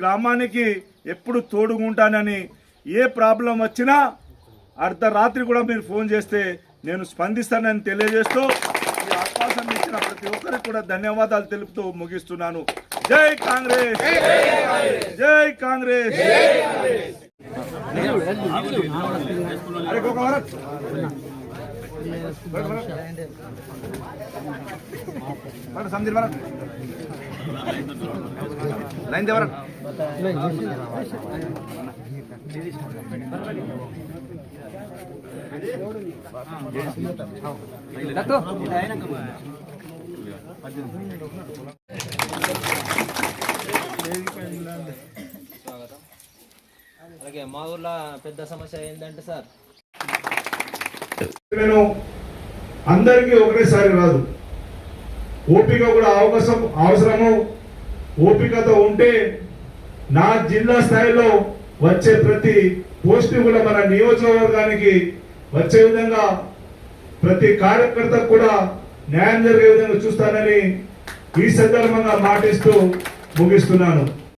గ్రామానికి ఎప్పుడు తోడుగుంటానని, ఏ ప్రాబ్లం వచ్చినా అర్ధరాత్రి కూడా మీరు ఫోన్ చేస్తే నేను స్పందిస్తానని తెలియజేస్తూ ఈ అవకాశం ఇచ్చిన ప్రతి ఒక్కరికి కూడా ధన్యవాదాలు తెలుపుతూ ముగిస్తున్నాను. జై కాంగ్రెస్, జై కాంగ్రెస్. అలాగే మా ఊర్లో పెద్ద సమస్య ఏంటంటే సార్, నేను అందరికీ ఒకటేసారి రాదు, ఓపిక కూడా అవసరము. ఓపికతో ఉంటే నా జిల్లా స్థాయిలో వచ్చే ప్రతి పోస్టు కూడా మన నియోజకవర్గానికి వచ్చే విధంగా ప్రతి కార్యకర్తకు కూడా న్యాయం జరిగే విధంగా చూస్తానని ఈ సందర్భంగా మాటిస్తూ ముగిస్తున్నాను.